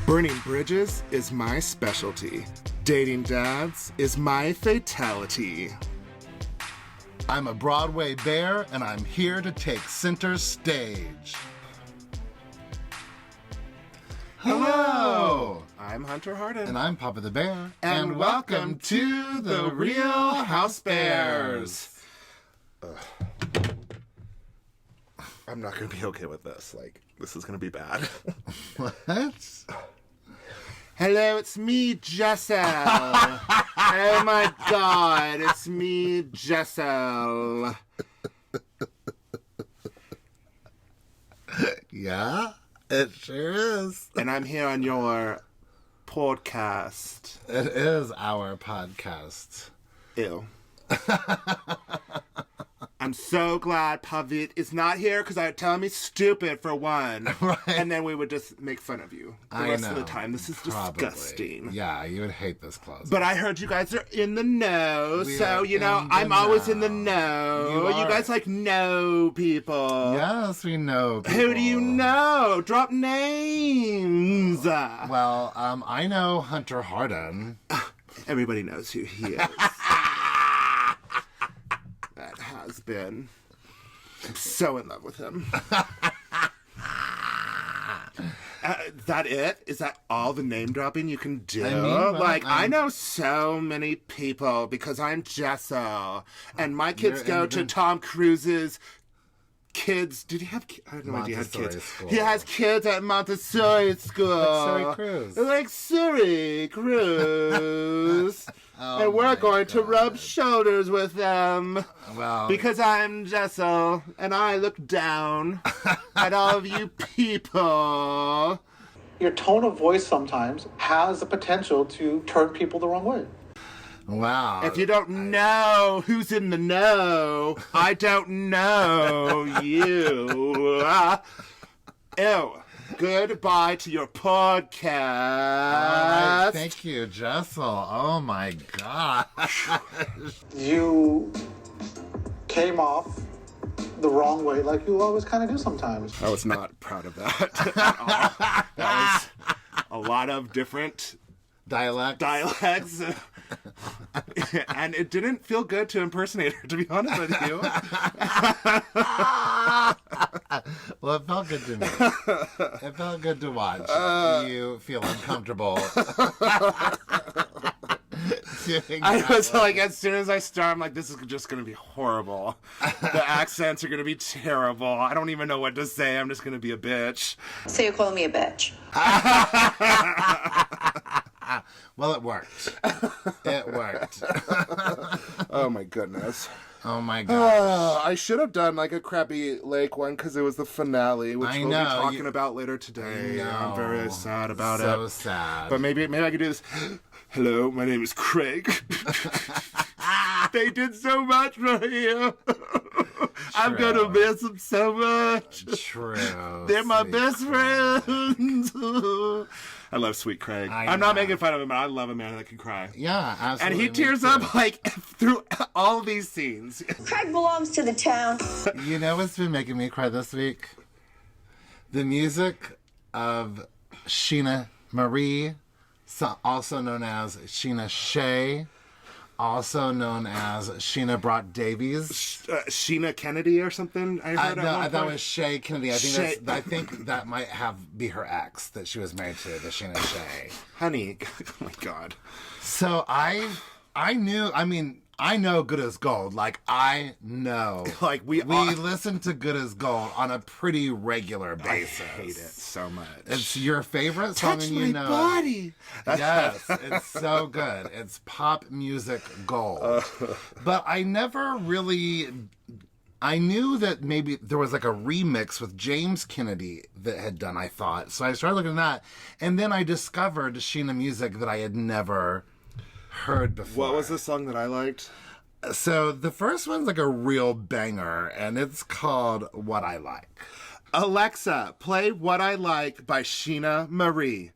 Burning bridges is my specialty. Dating dads is my fatality. I'm a Broadway bear, and I'm here to take center stage. Hello! I'm Hunter Harden. And I'm Papa the Bear. And welcome to the Real Housebears. I'm not going to be okay with this. This is going to be bad. What? Hello, it's me, Jessel. Oh my God, it's me, Jessel. Yeah, it sure is. And I'm here on your podcast. It is our podcast. Ew. I'm so glad Pavit is not here because I would tell him he's stupid for one. Right. And then we would just make fun of you the rest of the time. This is Probably. disgusting. Yeah, you would hate this closet. But I heard you guys are in the know, We so, are I'm always in the know. You guys, know people. Yes, we know people. Who do you know? Drop names. Well, I know Hunter Harden. Everybody knows who he is. That has been. I'm so in love with him. That it? Is that all the name dropping you can do? I know so many people because I'm Jessel. And my kids go to Tom Cruise's kids. Did he have kids? I have no idea he had kids. School. He has kids at Montessori school. Like Surrey Cruise. And we're going to rub shoulders with them. Well, because I'm Jessel, and I look down at all of you people. Your tone of voice sometimes has the potential to turn people the wrong way. Wow. If you don't know who's in the know, I don't know you. Ew. Goodbye to your podcast. All right, thank you, Jessel. Oh my God. You came off the wrong way like you always kind of do sometimes. I was not proud of that at all. That was a lot of different dialects. And it didn't feel good to impersonate her, to be honest with you. Well, it felt good to me. It felt good to watch you feel uncomfortable. I was like, as soon as I start, I'm like, this is just going to be horrible. The accents are going to be terrible. I don't even know what to say. I'm just going to be a bitch. So you call me a bitch? Well, it worked. It worked. Oh, my goodness. Oh, my gosh. I should have done a Crappie Lake one because it was the finale, which we'll be talking about later today. I'm very sad about it. So sad. But maybe I could do this. Hello, my name is Craig. They did so much for you. I'm going to miss them so much. True. They're my best friends. I love Sweet Craig. I'm not making fun of him, but I love a man that can cry. Yeah, absolutely. And he tears up through all these scenes. Craig belongs to the town. You know what's been making me cry this week? The music of Sheena Marie, also known as Sheena Shea, also known as Sheena Brock Davies. Sheena Kennedy or something? I thought it was Shea Kennedy. I think that might be her ex that she was married to, the Sheena Shea. Honey, oh my God. So I know Good as Gold. I know. We listen to Good as Gold on a pretty regular basis. I hate it so much. It's your favorite song, Touch and you my know. body. Yes, it's so good. It's pop music gold. But I never really. I knew that maybe there was a remix with James Kennedy that had done, I thought. So I started looking at that. And then I discovered Sheena music that I had never heard before. What was the song that I liked? So the first one's a real banger, and it's called What I Like. Alexa, play What I Like by Sheena Marie.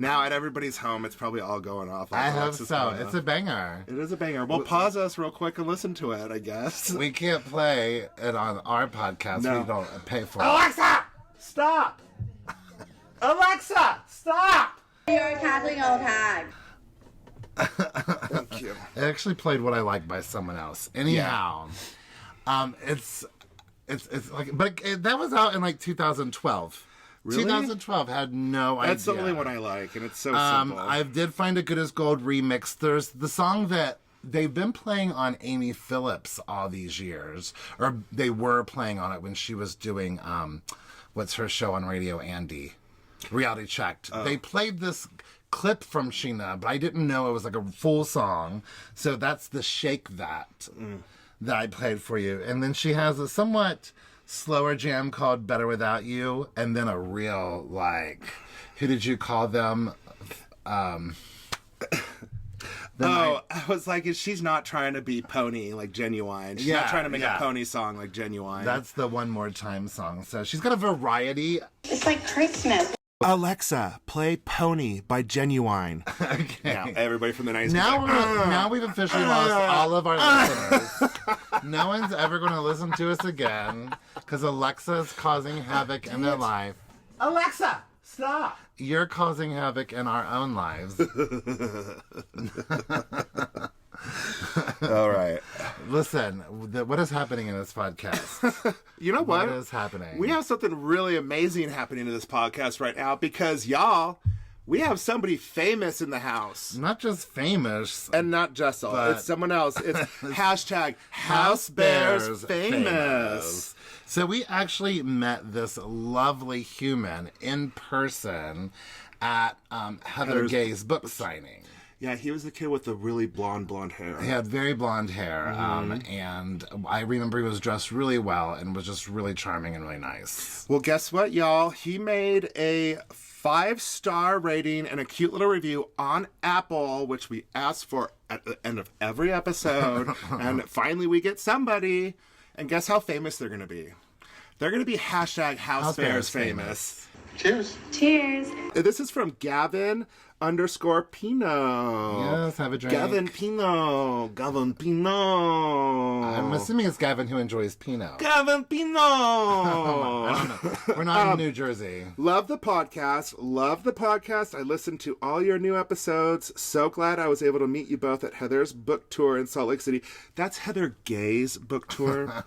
Now at everybody's home, it's probably all going off. I hope so. It's a banger. It is a banger. Well, pause us real quick and listen to it, I guess. We can't play it on our podcast. No. We don't pay for it. Alexa, stop! Alexa, stop! You're tackling old hag. Thank you. It actually played What I Like by someone else. Anyhow, it's like, but that was out in like 2012. Really? 2012, had no idea. That's the only one I like, and it's so simple. I did find a Good as Gold remix. There's the song that they've been playing on Amy Phillips all these years, or they were playing on it when she was doing what's her show on radio, Andy, Reality Checked. They played this clip from Sheena, but I didn't know it was like a full song. So that's the Shake That that I played for you. And then she has a somewhat slower jam called Better Without You, and then a real, like, who did you call them? I was like, she's not trying to be pony, like Genuine. She's not trying to make a pony song like Genuine. That's the One More Time song. So she's got a variety. It's like Christmas. Alexa, play Pony by Genuine. Okay. Yeah, everybody from the 90s. Now we've officially lost all of our listeners. No one's ever going to listen to us again because Alexa's causing havoc in their life. Alexa, stop! You're causing havoc in our own lives. All right. Listen, what is happening in this podcast? You know what? What is happening? We have something really amazing happening in this podcast right now because, y'all, we have somebody famous in the house. Not just famous. And not Jessel. But- It's someone else. It's hashtag Housebears famous. So we actually met this lovely human in person at Heather Gay's book signing. Yeah, he was the kid with the really blonde hair. He had very blonde hair, and I remember he was dressed really well and was just really charming and really nice. Well, guess what, y'all? He made a 5-star rating and a cute little review on Apple, which we ask for at the end of every episode. And finally we get somebody. And guess how famous they're going to be? They're going to be hashtag Housebears famous. Cheers. Cheers. This is from Gavin_Pino. Yes, have a drink. Gavin Pino. I'm assuming it's Gavin who enjoys Pinot. Gavin Pino. I don't know. We're not in New Jersey. Love the podcast. Love the podcast. I listened to all your new episodes. So glad I was able to meet you both at Heather's book tour in Salt Lake City. That's Heather Gay's book tour.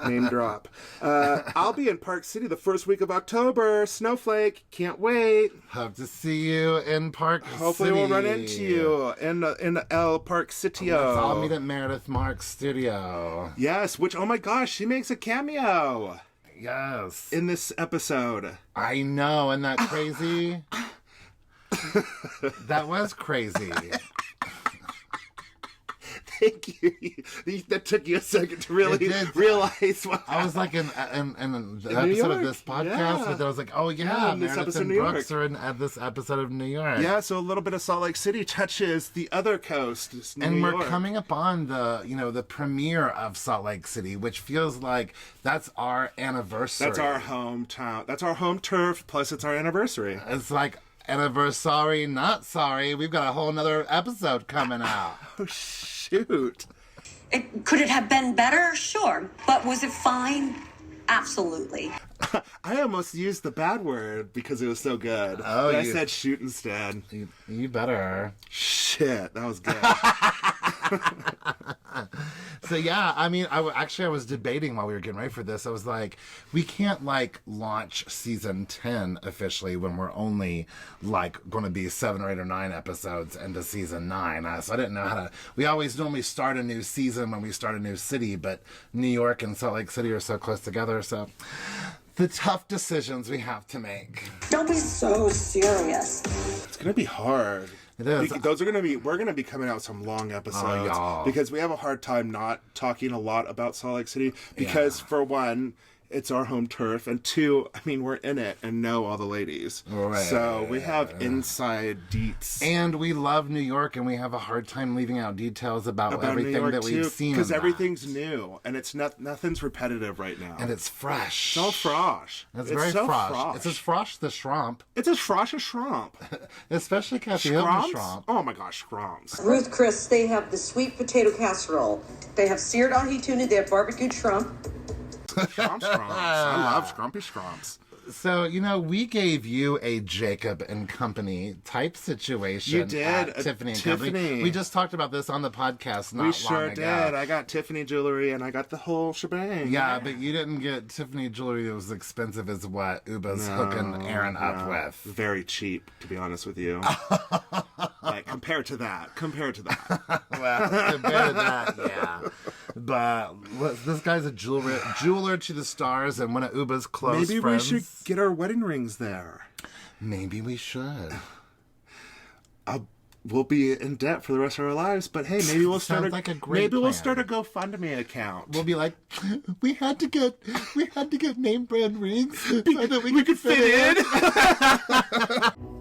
Name drop. I'll be in Park City the first week of October. Snowflake. Can't wait. Hope to see you in Park Hopefully City. we'll run into you in the El Park City. Let's all meet at Meredith Mark's studio. Yes, which, oh my gosh, she makes a cameo Yes. in this episode. I know, isn't that crazy? That was crazy. Thank you. That took you a second to really realize what I was like in the New episode of York. this podcast, Yeah. but I was like, oh yeah, in this Meredith episode and of New Brooks York. are in this episode of New York. Yeah, so a little bit of Salt Lake City touches the other coast. And New we're York. coming up on the premiere of Salt Lake City, which feels like that's our anniversary. That's our hometown. That's our home turf. Plus, it's our anniversary. It's like anniversary, not sorry. We've got a whole nother episode coming out. Oh shoot! Could it have been better? Sure. But was it fine? Absolutely. I almost used the bad word because it was so good. Oh, but I you- said shoot instead. You better. Shit, that was good. So yeah, I mean, I was debating while we were getting ready for this. I was like, we can't like launch season 10 officially when we're only like going to be 7 or 8 or 9 episodes into season 9. So I didn't know how to. We always normally start a new season when we start a new city, but New York and Salt Lake City are so close together. So the tough decisions we have to make. Don't be so serious. It's gonna be hard. It is. We're gonna be coming out some long episodes y'all. because we have a hard time not talking a lot about Salt Lake City because for one, it's our home turf, and 2, I mean, we're in it and know all the ladies. Right. So we have inside deets. And we love New York, and we have a hard time leaving out details about everything that we've seen. Because everything's new, and it's nothing's repetitive right now. And it's fresh. So frosh. It's very so frosh. It's as frosh the Shromp. It's as frosh as Shromp. Especially Kathy Hilton's Shromp. Oh my gosh, Schromps. Ruth Chris, they have the sweet potato casserole. They have seared ahi tuna. They have barbecued shrimp. Schromps. I love Scrumpy Schromps. So, we gave you a Jacob and Company type situation. You did. At Tiffany and Company. We just talked about this on the podcast not long ago. We sure did. I got Tiffany jewelry and I got the whole shebang. Yeah, but you didn't get Tiffany jewelry that was expensive as what Uba's hooking Aaron up with. Very cheap, to be honest with you. Like, compared to that. Well, compared to that, yeah. But this guy's a jeweler to the stars and one of Uba's close Maybe friends. we should get our wedding rings there. Maybe we should. We'll be in debt for the rest of our lives, but hey, maybe we'll start like a great we'll plan. start a GoFundMe account. We'll be like, we had to get name brand rings so that we could fit in.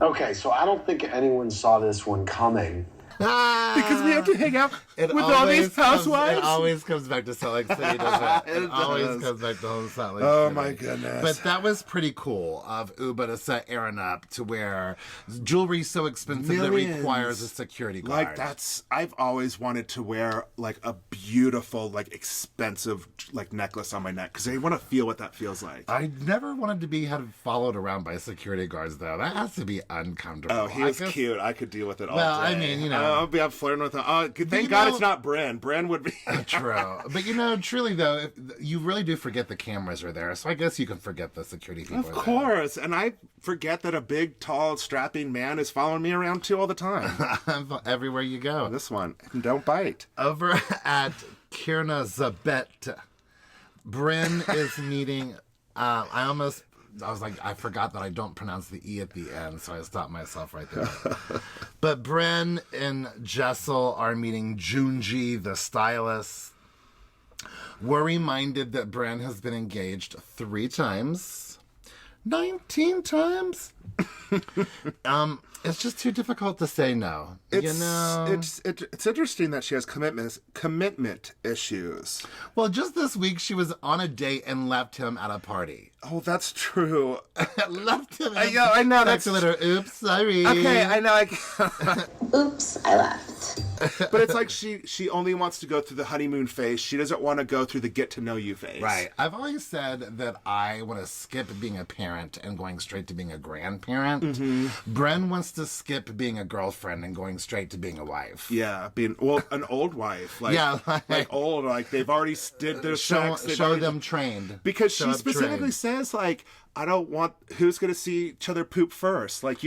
Okay, so I don't think anyone saw this one coming. Because we have to hang out with all these housewives. It always comes back to Salt Lake City, doesn't it? It always comes back to home Salt Lake City. Oh my goodness. But that was pretty cool of Uba to set Aaron up to wear jewelry so expensive that requires a security guard. Like I've always wanted to wear like a beautiful, like expensive like necklace on my neck because I want to feel what that feels like. I never wanted to be followed around by security guards though. That has to be uncomfortable. Oh, he was cute. I could deal with it all day. Well, I mean, I'll be flirting with him. Oh, thank God it's not Bren. Bren would be. True. But truly though, you really do forget the cameras are there. So I guess you can forget the security people. Of course. And I forget that a big, tall, strapping man is following me around too all the time. Everywhere you go. This one. Don't bite. Over at Kierna Zabet, Bryn is meeting. I was like, I forgot that I don't pronounce the E at the end, so I stopped myself right there. But Bren and Jessel are meeting Junji, the stylist. We're reminded that Bren has been engaged 3 times. 19 times? It's just too difficult to say no. It's interesting that she has commitment issues. Well, just this week she was on a date and left him at a party. Oh, that's true. Left him. I know. That's a little. Oops, sorry. Okay, I know. Oops, I left. But it's like she only wants to go through the honeymoon phase. She doesn't want to go through the get to know you phase. Right. I've always said that I want to skip being a parent and going straight to being a grandparent. Mm-hmm. Bren wants to skip being a girlfriend and going straight to being a wife. Yeah, being an old wife. Like, yeah, like old. Like they've already did their sex. Show them trained. Because she specifically says like, I don't want who's going to see each other poop first. Like,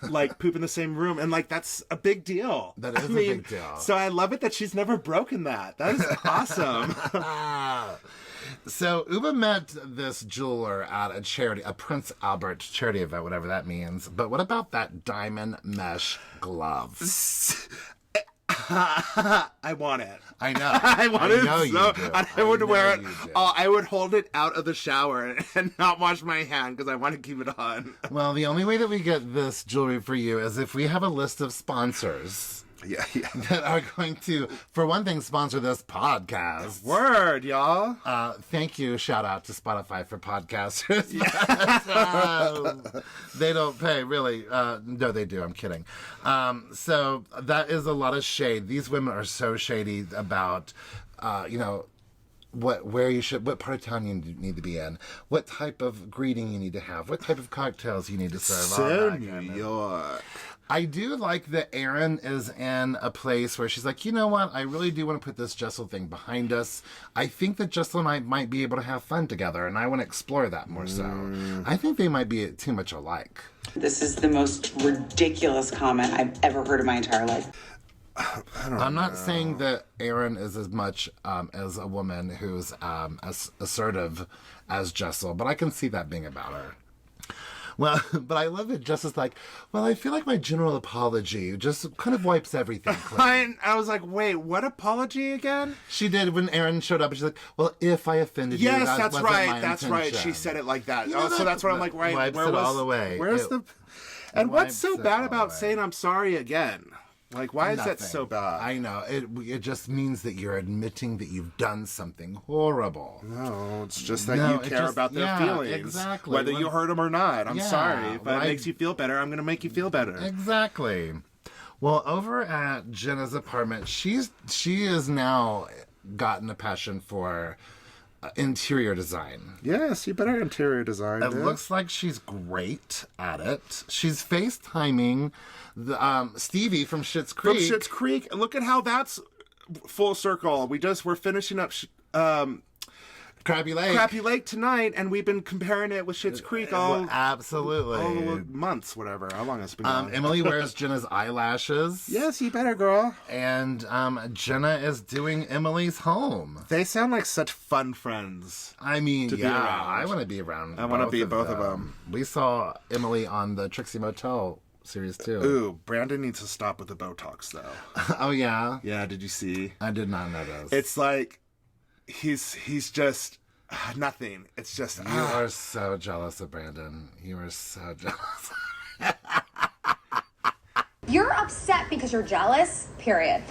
like poop in the same room. And like, that's a big deal. That is a big deal. So I love it that she's never broken that. That is awesome. So Uba met this jeweler at a Prince Albert charity event, whatever that means. But what about that diamond mesh glove? I want it. I know. I want it so. You do. I would wear it. I would hold it out of the shower and not wash my hand because I want to keep it on. Well, the only way that we get this jewelry for you is if we have a list of sponsors. Yeah. That are going to, for one thing, sponsor this podcast. Word, y'all. Thank you. Shout out to Spotify for podcasters. They don't pay, really. No, they do. I'm kidding. So that is a lot of shade. These women are so shady about, what part of town you need to be in, what type of greeting you need to have, what type of cocktails you need to serve. So New York. I do like that Erin is in a place where she's like, you know what? I really do want to put this Jessel thing behind us. I think that Jessel and I might be able to have fun together, and I want to explore that more so. I think they might be too much alike. This is the most ridiculous comment I've ever heard in my entire life. I'm not saying that Erin is as much as a woman who's as assertive as Jessel, but I can see that being about her. Well, but I love it. Just as like, well, I feel like my general apology just kind of wipes everything clean. I was like, wait, what apology again? She did when Aaron showed up. And she's like, well, if I offended you, Yes, that that's wasn't right. my That's intention. right. She said it like that. You know, So that's what I'm like, right? wipes Where it was all away. Where's the? And what's so wipes it bad all about away. saying I'm sorry again? Like, why is that Nothing. so bad? I know. It just means that you're admitting that you've done something horrible. No, it's just that No, you it care just- about their yeah, feelings. exactly. Whether you hurt them or not. I'm Yeah, sorry. If well, it makes you feel better, I'm going to make you feel better. Exactly. Well, over at Jenna's apartment, she has now gotten a passion for interior design. Yes, you better interior design. It looks like she's great at it. She's FaceTiming the Stevie from Schitt's Creek. From Schitt's Creek. Look at how that's full circle. We're finishing up Crappie Lake. Crappie Lake tonight, and we've been comparing it with Schitt's Creek all Absolutely. months, whatever. How long it's been going? Emily wears Jenna's eyelashes. Yes, you better, girl. And Jenna is doing Emily's home. They sound like such fun friends. I mean, To be yeah, around. I want to be around. I wanna be both of them. We saw Emily on the Trixie Motel series too. Ooh, Brandon needs to stop with the Botox, though. Oh yeah, Yeah, did you see? I did not know this. It's like he's just nothing. It's just You are so jealous of Brandon. You are so jealous. You're upset because you're jealous, period.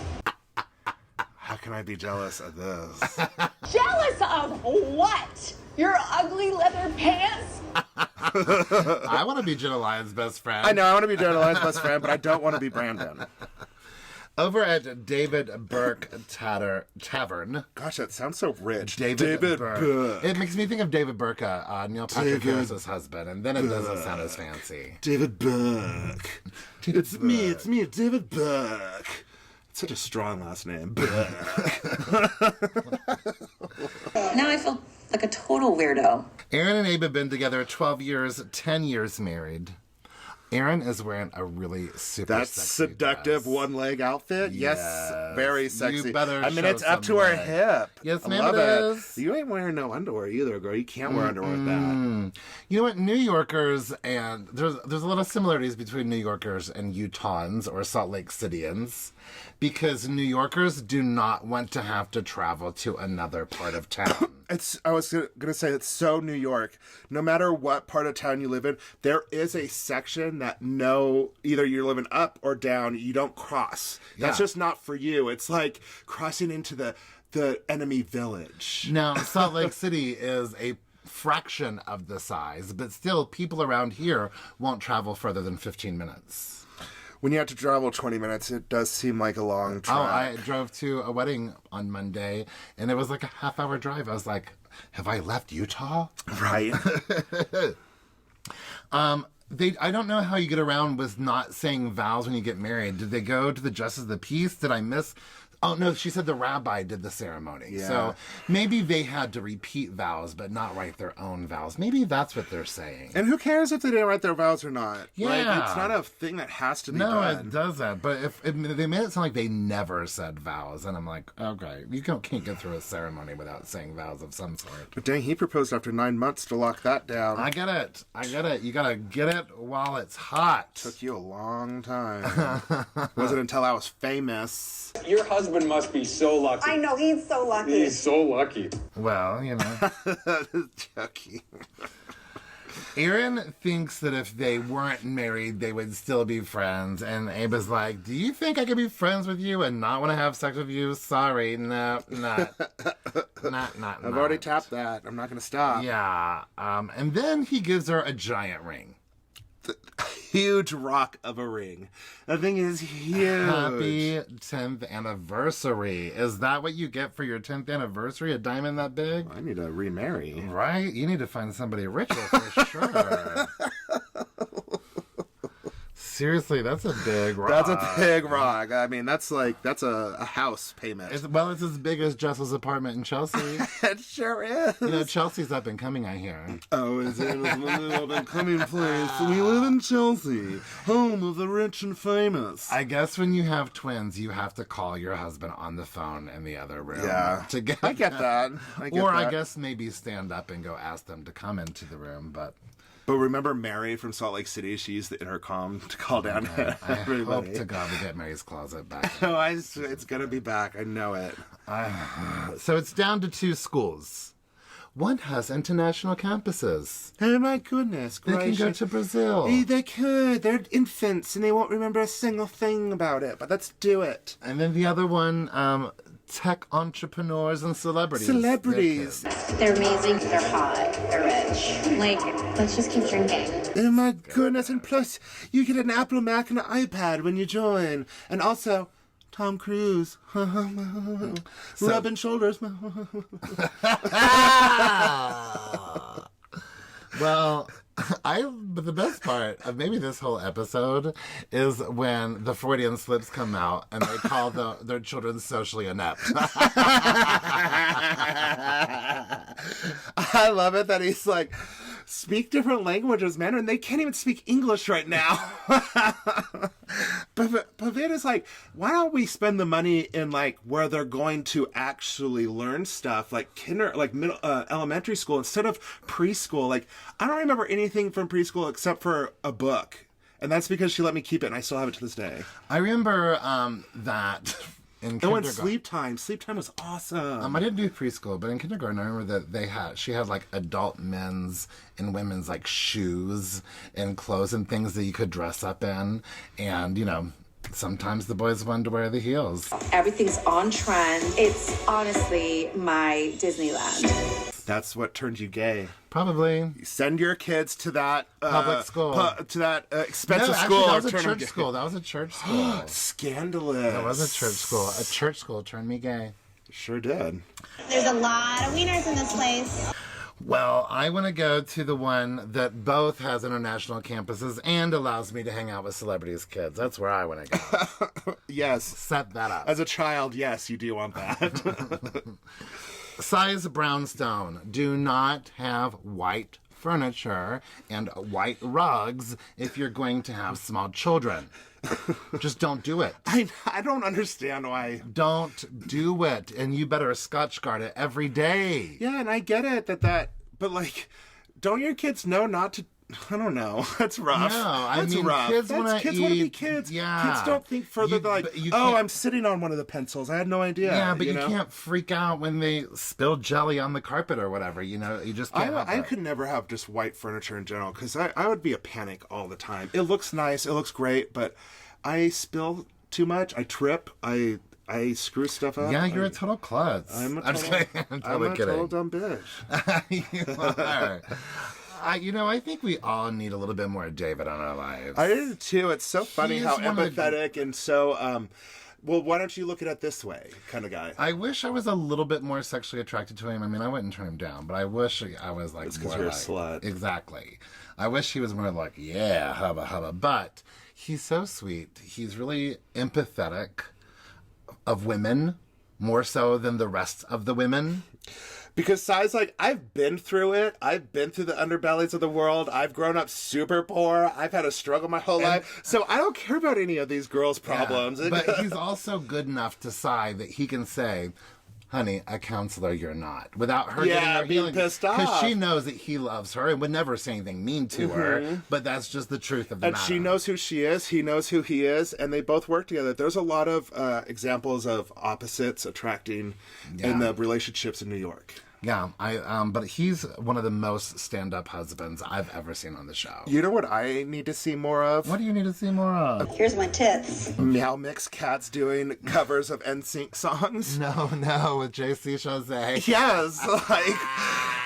how can I be jealous of this? Jealous of what? Your ugly leather pants? I want to be Jenna Lyon's best friend. I know I want to be Jared Lyon's best friend, but I don't want to be Brandon. Over at David Burke Tavern. Gosh, that sounds so rich. David Burke. Burke. It makes me think of David Burka, Neil Patrick Harris's husband, and then it doesn't sound as fancy. David Burke. It's me, David Burke. It's such a strong last name. Burke. Now I feel like a total weirdo. Aaron and Abe have been together 12 years, 10 years married. Aaron is wearing a really super That sexy seductive dress. one-leg outfit. Yes. Yes. Very sexy. You better I mean, show it's up to some her leg. hip. Yes, I ma'am, love it it. is. You ain't wearing no underwear either, girl. You can't wear underwear with that. You know what? New Yorkers and there's a lot of similarities between New Yorkers and Utahns or Salt Lake Cityans, because New Yorkers do not want to have to travel to another part of town. I was gonna say it's so New York. No matter what part of town you live in, there is a section that either you're living up or down. You don't cross. That's Yeah. just not for you. It's like crossing into the enemy village. Now, Salt Lake City is a fraction of the size, but still, people around here won't travel further than 15 minutes. When you have to travel 20 minutes, it does seem like a long trek. Oh, I drove to a wedding on Monday, and it was like a half-hour drive. I was like, have I left Utah? Right. I don't know how you get around with not saying vows when you get married. Did they go to the Justice of the Peace? Did I miss? Oh, no, she said the rabbi did the ceremony. Yeah. So maybe they had to repeat vows, but not write their own vows. Maybe that's what they're saying. And who cares if they didn't write their vows or not? Like, Yeah. it's not a thing that has to be No, done. it doesn't. But if they made it sound like they never said vows, and I'm like, okay, you can't get through a ceremony without saying vows of some sort. But dang, he proposed after 9 months to lock that down. I get it. You gotta get it while it's hot. Took you a long time. Wasn't until I was famous. Your husband must be so lucky. I know, he's so lucky. He's so lucky. Well, you know. Chucky. Aaron thinks that if they weren't married, they would still be friends. And Abe is like, do you think I could be friends with you and not want to have sex with you? Sorry, no, not. I've already tapped that. I'm not going to stop. Yeah. And then he gives her a giant ring. Huge rock of a ring. That thing is huge. Happy 10th anniversary. Is that what you get for your 10th anniversary? A diamond that big? I need to remarry. Right? You need to find somebody richer for sure. Seriously, that's a big rock. That's a big rock. I mean, that's a house payment. It's as big as Jessel's apartment in Chelsea. It sure is. You know, Chelsea's up and coming, I hear. Oh, is it? It's a up and coming place. We live in Chelsea, home of the rich and famous. I guess when you have twins, you have to call your husband on the phone in the other room. Yeah. I get that. I guess maybe stand up and go ask them to come into the room, but But remember Mary from Salt Lake City? She used the intercom to call down everybody. I hope to God we get Mary's Closet back. Oh, it's going to be back. I know it. So it's down to 2 schools. One has international campuses. Oh, my goodness They gracious. can go to Brazil. They could. They're infants, and they won't remember a single thing about it. But let's do it. And then the other one, tech entrepreneurs and celebrities. Celebrities. They're amazing. They're hot. They're rich. Like, let's just keep drinking. Oh, my goodness. And plus, you get an Apple Mac and an iPad when you join. And also, Tom Cruise. Rubbing shoulders. Well, but the best part of maybe this whole episode is when the Freudian slips come out and they call their children socially inept. I love it that he's like, speak different languages, man, and they can't even speak English right now. But Vanna's like, why don't we spend the money in like where they're going to actually learn stuff, like middle, elementary school instead of preschool? Like, I don't remember anything from preschool except for a book, and that's because she let me keep it, and I still have it to this day. I remember that. In when sleep time was awesome. I didn't do preschool, but in kindergarten, I remember that she had like adult men's and women's like shoes and clothes and things that you could dress up in, and sometimes the boys wanted to wear the heels. Everything's on trend. It's honestly my Disneyland. That's what turned you gay. Probably. Send your kids to that public school, to that expensive school. That was a church school. That was a church school. Scandalous. That was a church school. A church school turned me gay. Sure did. There's a lot of wieners in this place. Well, I want to go to the one that both has international campuses and allows me to hang out with celebrities' kids. That's where I want to go. Yes. Set that up. As a child, yes, you do want that. Size brownstone. Do not have white furniture and white rugs if you're going to have small children. Just don't do it. I don't understand why. Don't do it. And you better Scotch guard it every day. Yeah, and I get it but like, don't your kids know not to? I don't know. That's rough. No, I mean, rough. kids want to be kids. Yeah. Kids don't think further than like, I'm sitting on one of the pencils. I had no idea. Yeah, but you can't freak out when they spill jelly on the carpet or whatever. You just can't. I could never have just white furniture in general because I would be a panic all the time. It looks nice. It looks great, but I spill too much. I trip. I screw stuff up. Yeah, you're a total klutz. I'm a total dumb bitch. You are. I think we all need a little bit more David on our lives. I do too. It's so funny how empathetic and so, well, why don't you look at it this way kind of guy. I wish I was a little bit more sexually attracted to him. I mean, I wouldn't turn him down, but I wish I was like, it's because you're a slut. Exactly. I wish he was more like, yeah, hubba hubba. But he's so sweet. He's really empathetic of women, more so than the rest of the women. Because Sai's like, I've been through it. I've been through the underbellies of the world. I've grown up super poor. I've had a struggle my whole life. So I don't care about any of these girls' problems. Yeah, but he's also good enough to Sai that he can say, honey, a counselor you're not. Without her getting her being pissed off. Because she knows that he loves her and would never say anything mean to her. But that's just the truth of the matter. And she knows who she is. He knows who he is. And they both work together. There's a lot of examples of opposites attracting in the relationships in New York. Yeah, but he's one of the most stand-up husbands I've ever seen on the show. You know what I need to see more of? What do you need to see more of? Here's my tits. Meow Mix cats doing covers of NSYNC songs. No, with JC Chazé. Yes, like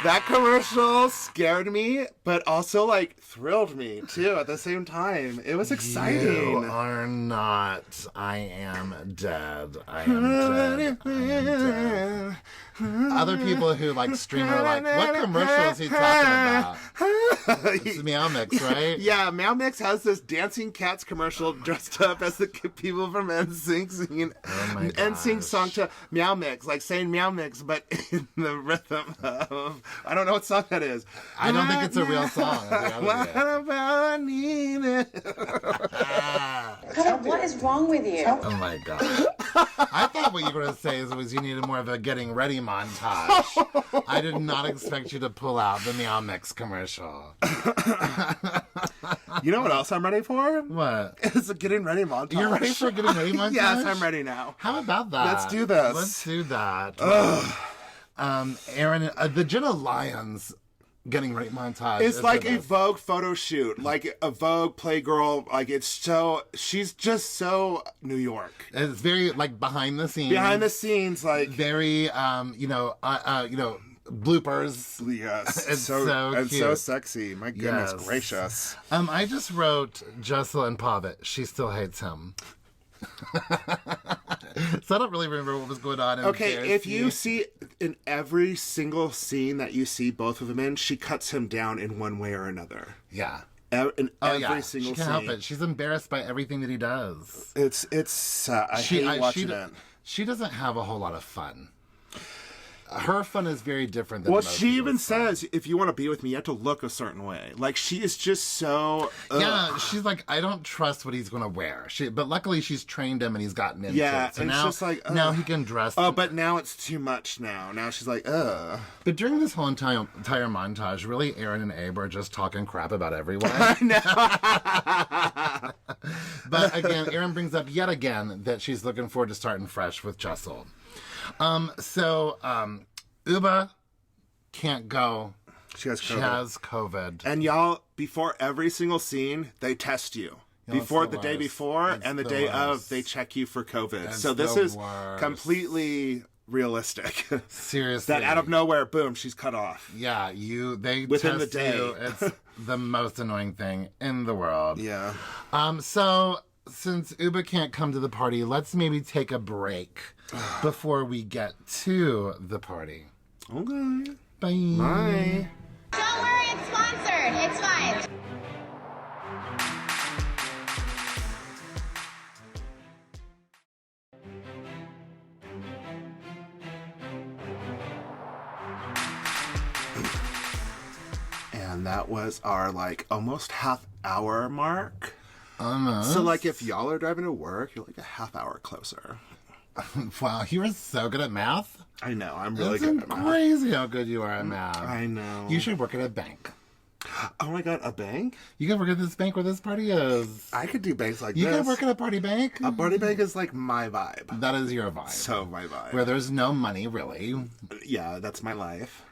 that commercial scared me, but also like thrilled me too at the same time. It was exciting. You are not. I am dead. I am dead. Other people who like stream are like, what commercial is he talking about? It's Meow Mix, right? Yeah, Meow Mix has this dancing cats commercial dressed up as the people from NSYNC singing NSYNC song to Meow Mix, like saying Meow Mix, but in the rhythm of, I don't know what song that is. I don't think it's a real song. What about I need it? What is wrong with you? Oh my God. I thought what you were going to say was you needed more of a getting ready montage. I did not expect you to pull out the Meow Mix commercial. You know what else I'm ready for? What? It's a getting ready montage. You're ready for a getting ready montage? Yes, I'm ready now. How about that? Let's do this. Let's do that. Aaron, the Jenna Lyons getting ready montage. It's like a Vogue photo shoot, like a Vogue Playgirl. Like she's just so New York. It's very like behind the scenes. Behind the scenes, like very, bloopers. Yes, It's so cute. and so sexy. My goodness Yes. gracious. I just wrote Jessel and Pavitt. She still hates him. So I don't really remember what was going on. Okay, if you see in every single scene that you see both of them in, she cuts him down in one way or another. Yeah. In every Yeah. single She can't scene. help it. She's embarrassed by everything that he does. It's I hate watching it. She doesn't have a whole lot of fun. Her fun is very different than Well, most she even people's fun. says, if you want to be with me, you have to look a certain way. Like, she is just so... Yeah, she's like, I don't trust what he's going to wear. But luckily she's trained him and he's gotten into Yeah, it. So and now, it's just like... now he can dress. Oh, but now it's too much now. Now she's like, ugh. But during this whole entire montage, really, Aaron and Abe are just talking crap about everyone. But again, Aaron brings up yet again that she's looking forward to starting fresh with Jessel. Uba can't go. She has COVID. She has COVID. And y'all, before every single scene, they test you. Before it's the the day worst. before It's and the the day worst. of, they check you for COVID. It's So this the is worst. completely realistic. Seriously. That out of nowhere, boom, she's cut off. Yeah, they Within the test day. you. It's the most annoying thing in the world. Yeah. So since Uba can't come to the party, let's maybe take a break before we get to the party. Okay. Bye. Bye. Don't worry, it's sponsored. It's fine. And that was our, almost half-hour mark. Almost. So, if y'all are driving to work, you're, a half-hour closer. Wow, you are so good at math. I know, I'm really It's good at math. crazy how good you are at math. I know. You should work at a bank. Oh my god, a bank? You can work at this bank where this party is. I could do banks like You this. can work at a party bank. A party bank is my vibe. That is your vibe. So my vibe. Where there's no money, really. Yeah, that's my life.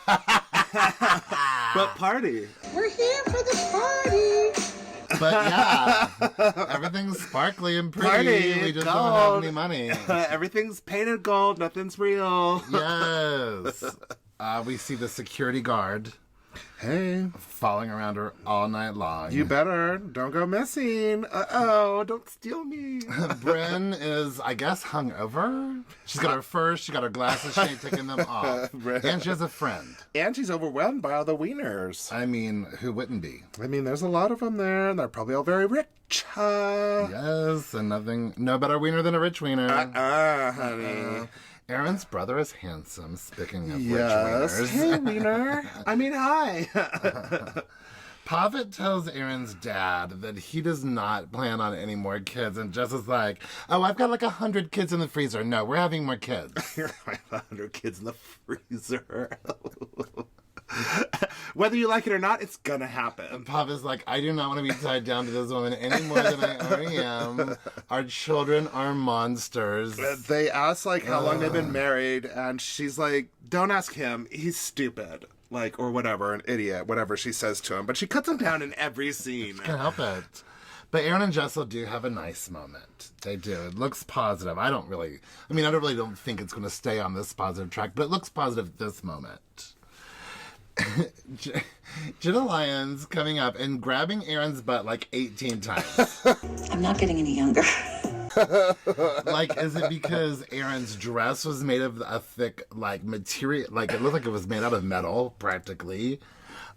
But party. We're here for the party. But yeah, everything's sparkly and pretty. Party, We just gold. don't have any money. Everything's painted gold, nothing's real. Yes. We see the security guard Hey, following around her all night long. you better. Don't go missing. Uh-oh, don't steal me. Bryn is, I guess, hungover. She's got her furs, she got her glasses, she ain't taking them off. Bryn. And she has a friend. And she's overwhelmed by all the wieners. I mean, who wouldn't be? I mean, there's a lot of them there, and they're probably all very rich. Yes, and no better wiener than a rich wiener. Honey. Aaron's brother is handsome, speaking of Yes. rich wieners. Hey, wiener. I mean, hi. Pavitt tells Aaron's dad that he does not plan on any more kids, and Jess is like, oh, I've got 100 kids in the freezer. No, we're having more kids. You're 500 kids in the freezer. Whether you like it or not, it's gonna happen. Pavitt's like, I do not want to be tied down to this woman any more than I already am. Our children are monsters. They ask how long they've been married, and she's like, don't ask him, he's stupid. Or whatever, an idiot, whatever she says to him. But she cuts him down in every scene. Can't help it. But Aaron and Jessel do have a nice moment. They do. It looks positive. I don't really think it's going to stay on this positive track, but it looks positive at this moment. Jenna Lyons coming up and grabbing Aaron's butt 18 times. I'm not getting any younger. Is it because Aaron's dress was made of a thick, material, it looked like it was made out of metal, practically?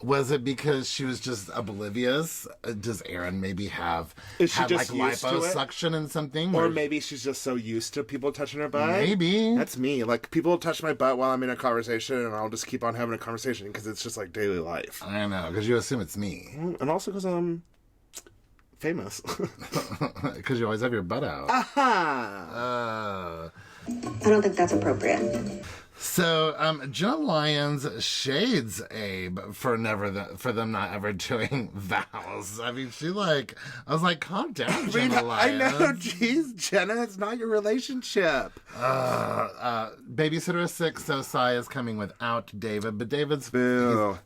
Was it because she was just oblivious? Does Aaron maybe had just used to it? liposuction and something? Or maybe she's just so used to people touching her butt. Maybe. That's me. People touch my butt while I'm in a conversation, and I'll just keep on having a conversation because it's just daily life. I know, because you assume it's me. And also because I'm famous. Because you always have your butt out. I don't think that's appropriate. So, Jenna Lyons shades Abe for them not ever doing vows. I mean, I was like, calm down, Jenna Lyons. I know, jeez, Jenna, it's not your relationship. Babysitter 6, so Sai is coming without David, but David's fine.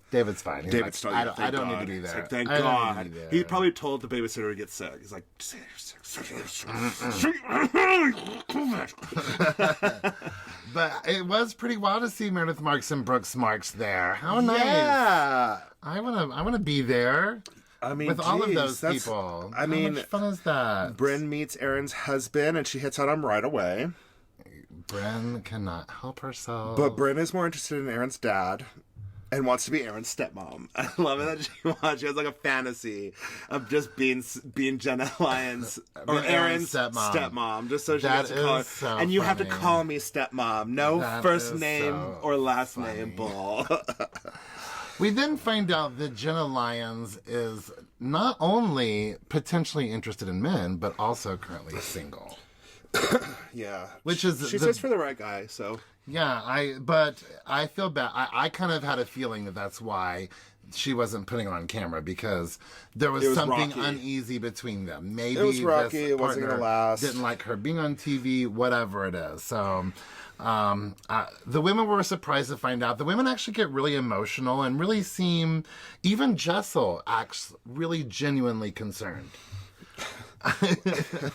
He's like, I don't need to be there. Like, thank God. He probably told the babysitter to get sick. He's like, But it was pretty wild to see Meredith Marks and Brooks Marks there. How nice! Yeah, I wanna be there. I mean, with all of those people. How much fun is that? Bryn meets Aaron's husband, and she hits on him right away. Bryn cannot help herself. But Bryn is more interested in Aaron's dad. And wants to be Aaron's stepmom. I love it that she has like a fantasy of just being Jenna Lyons or Aaron's stepmom, just so she gets to call her. So and you funny. have to call me stepmom. No first name or last name, bull. We then find out that Jenna Lyons is not only potentially interested in men, but also currently single. Yeah, which is she says for the right guy. So. Yeah, but I feel bad. I kind of had a feeling that that's why she wasn't putting it on camera, because there was something rocky. Uneasy between them. Maybe it was rocky. This it wasn't going to last. Didn't like her being on TV, whatever it is. So the women were surprised to find out. The women actually get really emotional and really seem, even Jessel acts really genuinely concerned.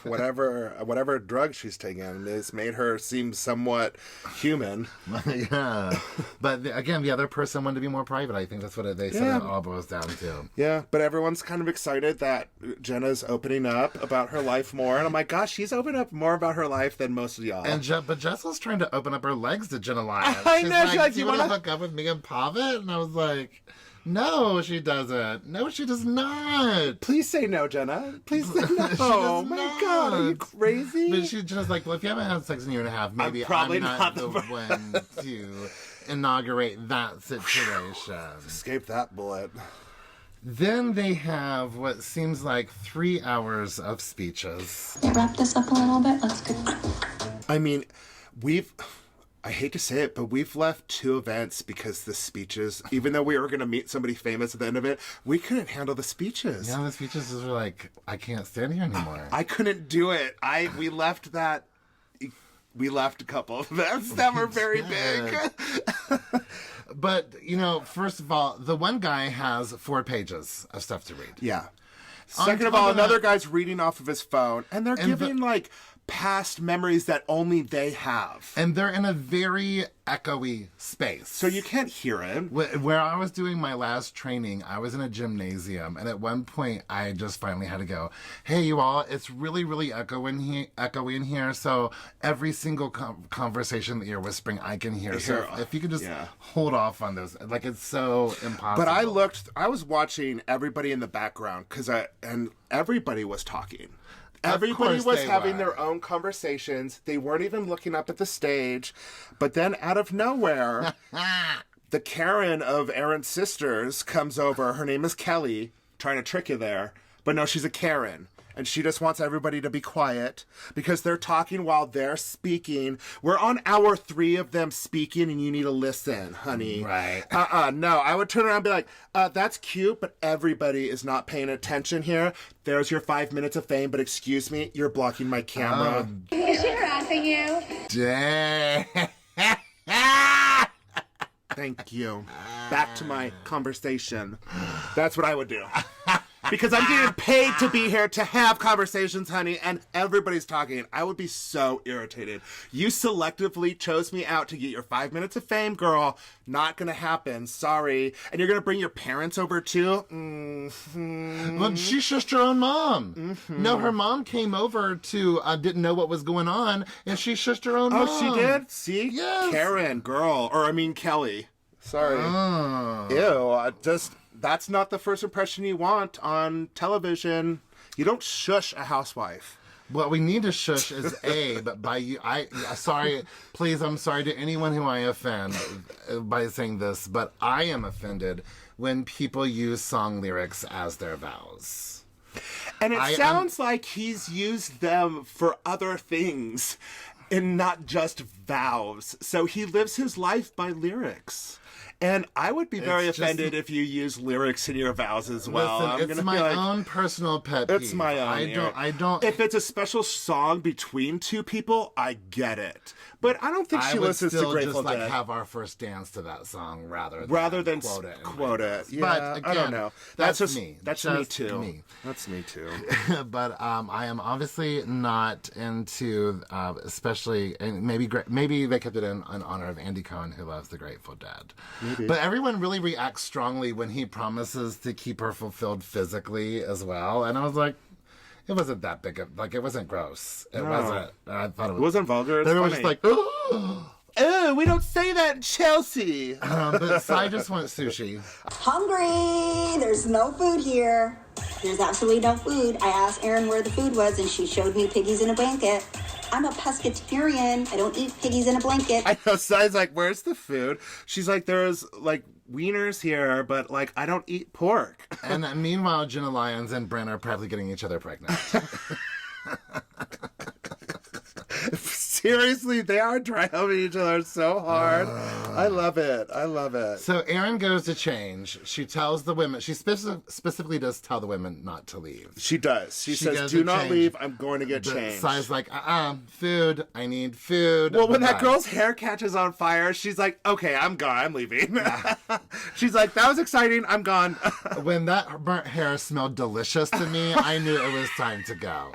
whatever drug she's taking has made her seem somewhat human. Yeah, but again, the other person wanted to be more private. I think that's what they said it all boils down to. Yeah, but everyone's kind of excited that Jenna's opening up about her life more, and I'm like, gosh, she's opened up more about her life than most of y'all. But Jessel's trying to open up her legs to Jenna Lyons. I know. She's like, do you want to hook up with me and Pavitt? And I was like, no, she doesn't. No, she does not. Please say no, Jenna. Please say no. Oh my God, are you crazy? But she's just like, well, if you haven't had sex in a year and a half, maybe I'm not the one to inaugurate that situation. Escape that bullet. Then they have what seems like 3 hours of speeches. Wrap this up a little bit. Let's go. I mean, I hate to say it, but we've left 2 events because the speeches, even though we were going to meet somebody famous at the end of it, we couldn't handle the speeches. Yeah, the speeches were like, I can't stand here anymore. I couldn't do it. We left a couple of events that were very big. But, first of all, the one guy has 4 pages of stuff to read. Yeah. Second of all, another guy's reading off of his phone, and they're giving, past memories that only they have. And they're in a very echoey space. So you can't hear it. Where I was doing my last training, I was in a gymnasium, and at one point, I just finally had to go, hey, you all, it's really, really echoey in here, so every single conversation that you're whispering, I can hear. So if you could just hold off on those. It's so impossible. But I was watching everybody in the background, and everybody was talking. Everybody was having their own conversations. They weren't even looking up at the stage. But then out of nowhere, the Karen of Aaron's sisters comes over. Her name is Kelly, trying to trick you there. But no, she's a Karen. And she just wants everybody to be quiet because they're talking while they're speaking. We're on hour 3 of them speaking, and you need to listen, honey. Right. No, I would turn around and be like, that's cute, but everybody is not paying attention here. There's your 5 minutes of fame, but excuse me, you're blocking my camera. Is she harassing you? Dang. Thank you. Back to my conversation. That's what I would do. Because I'm getting paid to be here to have conversations, honey, and everybody's talking. I would be so irritated. You selectively chose me out to get your 5 minutes of fame, girl. Not gonna happen. Sorry. And you're gonna bring your parents over, too? Mm-hmm. Well, she's just her own mom. Mm-hmm. No, her mom came over to, didn't know what was going on, and she's just her own mom. Oh, she did? See? Yes. Karen, girl. Kelly. Sorry. Oh. Ew, that's not the first impression you want on television. You don't shush a housewife. What we need to shush is Abe by you. Please, I'm sorry to anyone who I offend by saying this, but I am offended when people use song lyrics as their vows. And it sounds like he's used them for other things and not just vows. So he lives his life by lyrics. And I would be very offended if you use lyrics in your vows as well. Listen, it's my own personal pet peeve. It's my own. I don't. If it's a special song between two people, I get it. But I don't think she listens to Grateful Dead. I would just have our first dance to that song rather than quote it. Yeah, but again, I don't know. That's just me. That's me too. That's me too. But I am obviously not into, especially, and maybe they kept it in honor of Andy Cohen, who loves the Grateful Dead. Maybe. But everyone really reacts strongly when he promises to keep her fulfilled physically as well, and I was like, it wasn't that big of, like, it wasn't gross. It wasn't. I thought it wasn't vulgar. It's funny. Was just like, oh, we don't say that in Chelsea. But so I just want sushi. Hungry. There's no food here. There's absolutely no food. I asked Erin where the food was, and she showed me piggies in a blanket. I'm a pescatarian. I don't eat piggies in a blanket. I know. Sai's like, where's the food? She's like, there's like wieners here, but like I don't eat pork. And meanwhile, Jenna Lyons and Brent are probably getting each other pregnant. Seriously, they are driving each other so hard. I love it. I love it. So Erin goes to change. She tells the women, she specifically does tell the women not to leave. She does. She says, do not leave. I'm going to get changed. Sai's like, food. I need food. Well, when that girl's hair catches on fire, she's like, okay, I'm gone. I'm leaving. She's like, that was exciting. I'm gone. When that burnt hair smelled delicious to me, I knew it was time to go.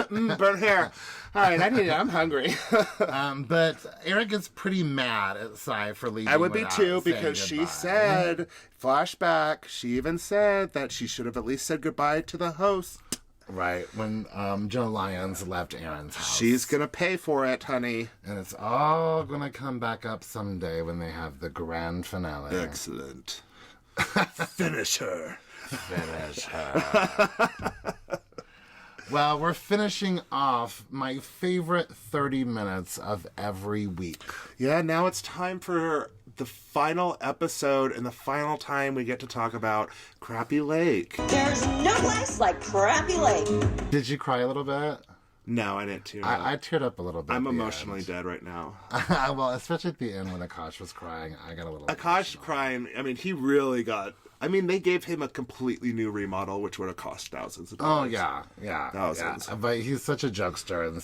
Burnt hair. All right, I need it. I'm hungry. But Erin gets pretty mad at Sai for leaving. I would be too, because she said, flashback, she even said that she should have at least said goodbye to the host. Right, when Jenna Lyons left Erin's house. She's going to pay for it, honey. And it's all going to come back up someday when they have the grand finale. Excellent. Finish her. Finish her. Well, we're finishing off my favorite 30 minutes of every week. Yeah, now it's time for the final episode and the final time we get to talk about Crappie Lake. There's no place like Crappie Lake. Did you cry a little bit? No, I didn't tear up. I teared up a little bit. I'm emotionally dead right now. Well, especially at the end when Akash was crying, I got a little Akash crying, I mean, he really got... I mean, they gave him a completely new remodel, which would have cost thousands of dollars. Oh, yeah. Thousands. Yeah. But he's such a jokester, and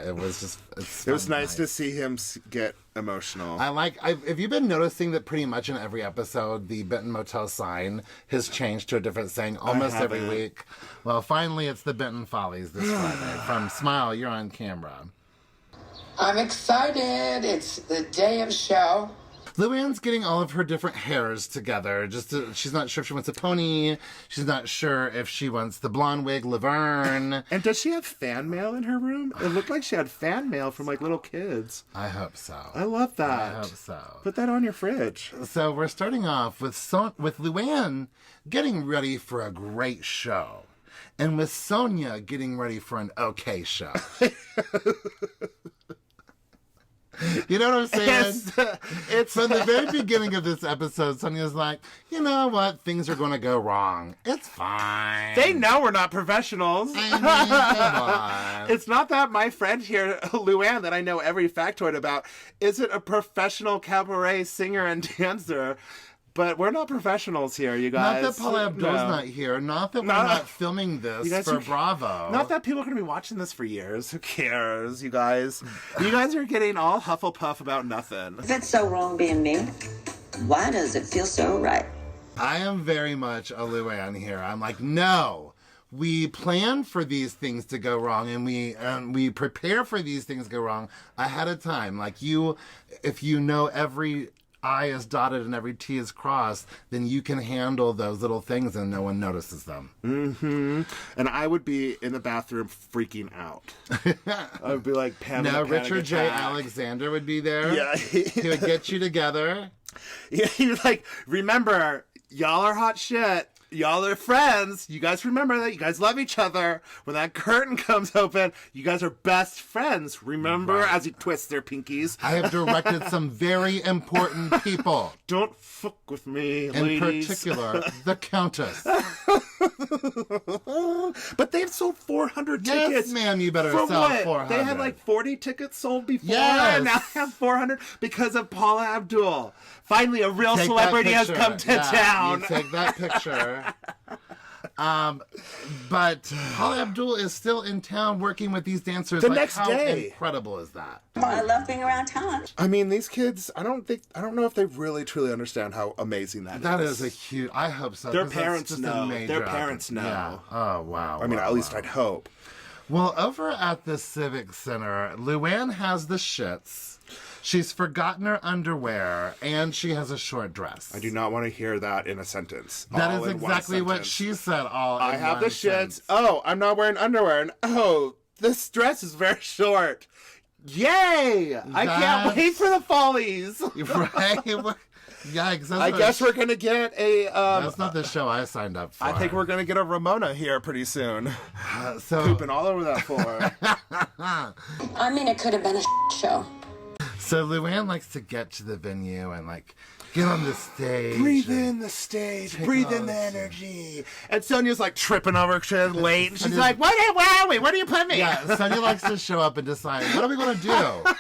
it was just... It was nice to see him get emotional. Have you been noticing that pretty much in every episode, the Benton Motel sign has changed to a different saying almost every week? Well, finally, it's the Benton Follies this Friday. From Smile, you're on camera. I'm excited. It's the day of show. Luann's getting all of her different hairs together. She's not sure if she wants a pony. She's not sure if she wants the blonde wig, Laverne. And does she have fan mail in her room? It looked like she had fan mail from like little kids. I hope so. I love that. I hope so. Put that on your fridge. So we're starting off with Luann getting ready for a great show. And with Sonia getting ready for an okay show. You know what I'm saying? It's from the very beginning of this episode, Sonia's like, you know what? Things are going to go wrong. It's fine. They know we're not professionals. I mean, come on. It's not that my friend here, Luann, that I know every factoid about, isn't a professional cabaret singer and dancer. But we're not professionals here, you guys. Not that Paula Abdul's not here. Not that we're not filming this for Bravo. Not that people are going to be watching this for years. Who cares, you guys? You guys are getting all Hufflepuff about nothing. If it's so wrong being me, why does it feel so right? I am very much a Luann here. I'm like, no. We plan for these things to go wrong, and we prepare for these things to go wrong ahead of time. Like if you know every I is dotted and every T is crossed, then you can handle those little things and no one notices them. Mm-hmm. And I would be in the bathroom freaking out. I would be like, Pam. No, Richard J. Alexander would be there. Yeah. He would get you together. Yeah, he's like, remember, y'all are hot shit. y'all are friends. You guys remember that. You guys love each other. When that curtain comes open, you guys are best friends. Remember, as you twist their pinkies. I have directed some very important people. Don't fuck with me, in ladies. particular, the Countess. But they've sold 400 Yes, tickets. ma'am, you better For sell what? 400. They had like 40 tickets sold before, Yes. and now they have 400 because of Paula Abdul. Finally, a real Take celebrity that has picture. come to Yeah, town. You take that picture. But Paula Abdul is still in town working with these dancers. The like, next how day. incredible is that? I love being around talent. I mean, these kids, I don't know if they really truly understand how amazing that is. That is a huge. I hope so. Their 'cause that's parents just a know. major Their parents know. Yeah. Oh wow. I mean, wow, at least wow. I'd hope. Well, over at the Civic Center, Luann has the shits. She's forgotten her underwear, and she has a short dress. I do not want to hear that in a sentence. That All is in one exactly what sentence. she said. I in have the one shits. sentence. Oh, I'm not wearing underwear. And oh, this dress is very short. Yay! I can't That's- wait for the follies. Right? Yikes. I guess we're going to get a... That's not the show I signed up for. I think we're going to get a Ramona here pretty soon. so Pooping all over that floor. I mean, it could have been a show. So Luann likes to get to the venue and like get on the stage. Breathe and in the stage. take Breathe all in the this- energy. And Sonia's like tripping over shit late. And she's Sonia's- like, where are we? Where do you put me? Yeah, Sonia likes to show up and decide, what are we going to do?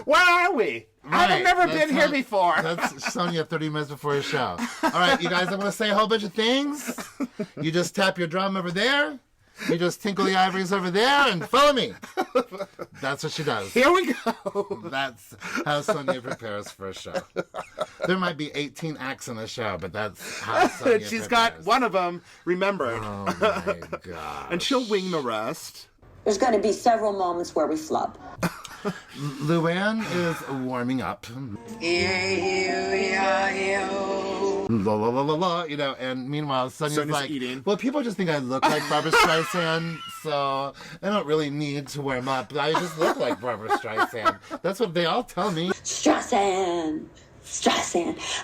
Where are we? I've Right, never that's been here how- before. That's Sonia 30 minutes before the show. All right, you guys, I'm going to say a whole bunch of things. You just tap your drum over there. You just tinkle the ivories over there and follow me. That's what she does. Here we go. That's how Sonia prepares for a show. There might be 18 acts in a show, but that's how Sonia She's prepares. got one of them remembered. Oh, my God. And she'll wing the rest. There's going to be several moments where we flub. Luann is warming up. La la la la la, you know, and meanwhile Sonia's like, eating. well, people just think I look like Barbara Streisand, so I don't really need to warm up. I just look like Barbara Streisand. That's what they all tell me. Streisand.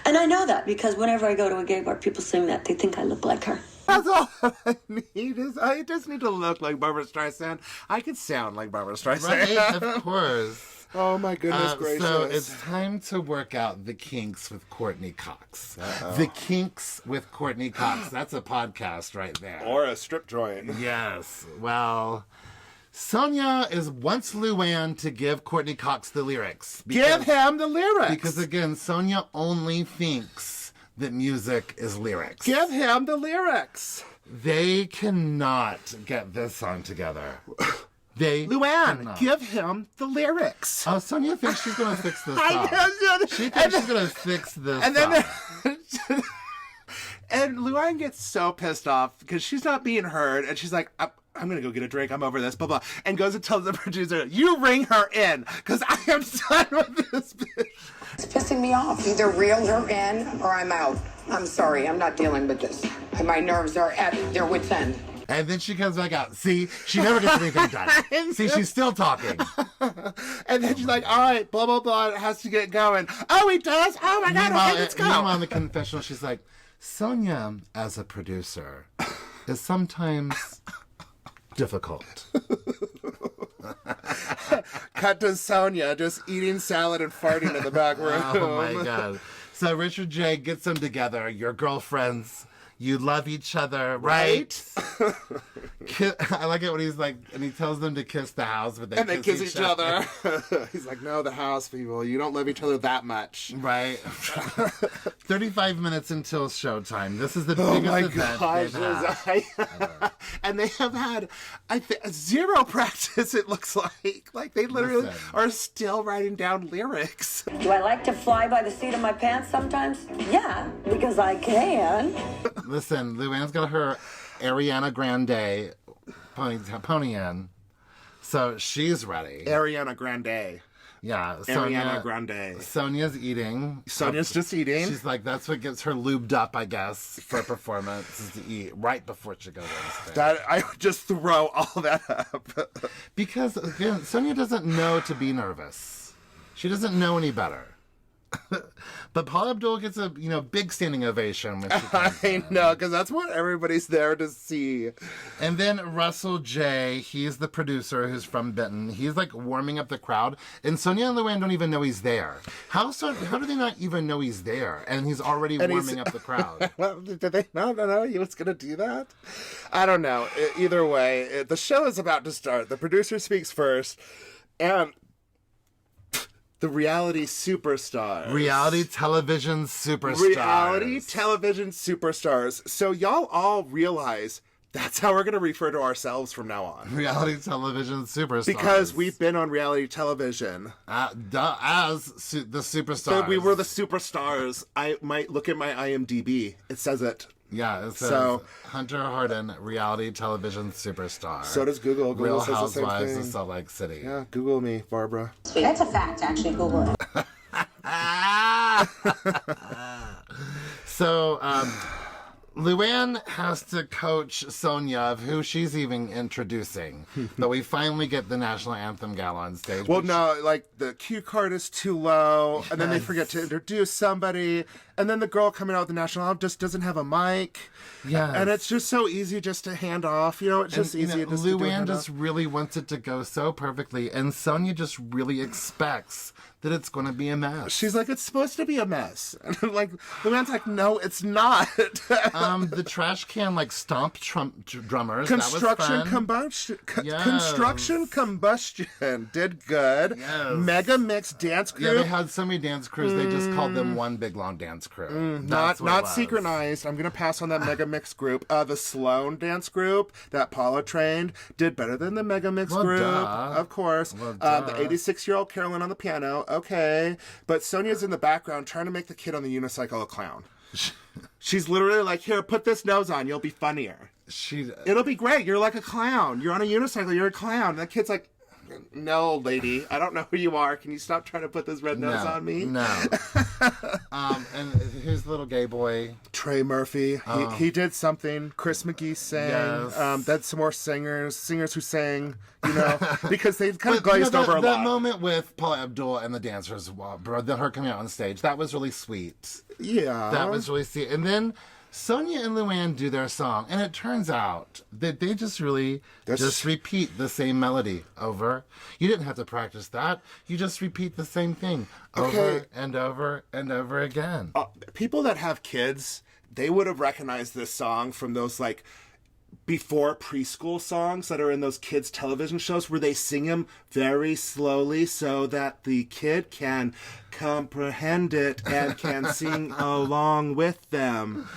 And I know that because whenever I go to a gay bar, people sing that. They think I look like her. That's all I need. I just need to look like Barbara Streisand. I could sound like Barbara Streisand. Right, of course. Oh my goodness gracious. So it's time to work out the kinks with Courtney Cox. The kinks with Courtney Cox. That's a podcast right there. Or a strip joint. Yes. Well, Sonia wants Luann to give Courtney Cox the lyrics. Give him the lyrics. Because again, Sonia only thinks that music is lyrics. Give him the lyrics. They cannot get this song together. Luann, cannot. give him the lyrics. Oh, Sonia thinks she's going to fix this I song. know. She thinks she's going to fix this And song. then and Luann gets so pissed off because she's not being heard, and she's like, I'm going to go get a drink. I'm over this, blah, blah. And goes and tells the producer, you ring her in because I am done with this bitch. It's pissing me off. Either reel her in or I'm out. I'm sorry, I'm not dealing with this. And my nerves are at their wit's end. And then she comes back out. See, she never gets anything done. See, she's still talking. And then she's like, all right, blah, blah, blah. It has to get going. Oh, he does? Oh, my God. Okay, let's go. Meanwhile, in the confessional, she's like, Sonia, as a producer, is sometimes difficult. Cut to Sonia just eating salad and farting in the back room. Oh, my God. So Richard J. gets them together. Your girlfriends. You love each other, right? I like it when he's like, and he tells them to kiss the house, but they kiss each other. He's like, no, the house people, you don't love each other that much. Right. 35 minutes until showtime. This is the Oh biggest my event gosh. they've had. And they have had, zero practice, it looks like. Like, they literally are still writing down lyrics. Do I like to fly by the seat of my pants sometimes? Yeah, because I can. Listen, Luann's got her Ariana Grande pony in, so she's ready. Ariana Grande. Yeah, Ariana Grande. Sonia's eating. Sonia's just eating. She's like, that's what gets her lubed up, I guess, for a performance, is to eat right before she goes on stage. That I would just throw all that up. Because, again, Sonia doesn't know to be nervous. She doesn't know any better. But Paula Abdul gets a big standing ovation when she comes I know, because that's what everybody's there to see. And then Russell J, he's the producer who's from Benton. He's like warming up the crowd. And Sonia and Luann don't even know he's there. How do they not even know he's there? And he's already warming up the crowd. Well, did they not know he was going to do that? I don't know. Either way, the show is about to start. The producer speaks first. And the reality superstars. Reality television superstars. Reality television superstars. So y'all all realize that's how we're going to refer to ourselves from now on. Reality television superstars. Because we've been on reality television. As the superstars. So we were the superstars. I might look at my IMDb. It says it. Yeah, it says Hunter Harden, reality television superstar. So does Google. Google Real says Housewives the same thing. of Salt Lake City. Yeah, Google me, Barbara. That's a fact, actually. Google it. So, Luann has to coach Sonia of who she's even introducing. But we finally get the national anthem gala on stage. Well, no, like the cue card is too low, and then they forget to introduce somebody, and then the girl coming out with the national anthem just doesn't have a mic. Yes. And it's just so easy just to hand off. It's just easy. Just Luann just really wants it to go so perfectly, and Sonia just really expects that it's going to be a mess. She's like, it's supposed to be a mess. And like, Luann's like, no, it's not. The trash can stomp drummers. Construction combustion. Construction combustion did good. Yes. Mega Mix dance crew. Yeah, they had so many dance crews. They just called them one big long dance crew. Not synchronized. I'm gonna pass on that Mega Mix group. The Sloan dance group that Paula trained did better than the Mega Mix group, of course. The 86-year-old Carolyn on the piano. Okay, but Sonia's in the background trying to make the kid on the unicycle a clown. She's literally like, here, put this nose on. You'll be funnier. It'll be great. You're like a clown. You're on a unicycle. You're a clown. And that kid's like, no, lady. I don't know who you are. Can you stop trying to put this red nose on me? No. And here's the little gay boy. Trey Murphy. He did something. Chris McGee sang. Yes. Then some more singers who sang, because they kind of glazed over a lot. That moment with Paula Abdul and the dancers, her coming out on stage, that was really sweet. Yeah. That was really sweet. And then Sonia and Luann do their song, and it turns out that they just really just repeat the same melody over. You didn't have to practice that. You just repeat the same thing over and over and over again. People that have kids, they would have recognized this song from those before preschool songs that are in those kids' television shows where they sing them very slowly so that the kid can comprehend it and can sing along with them.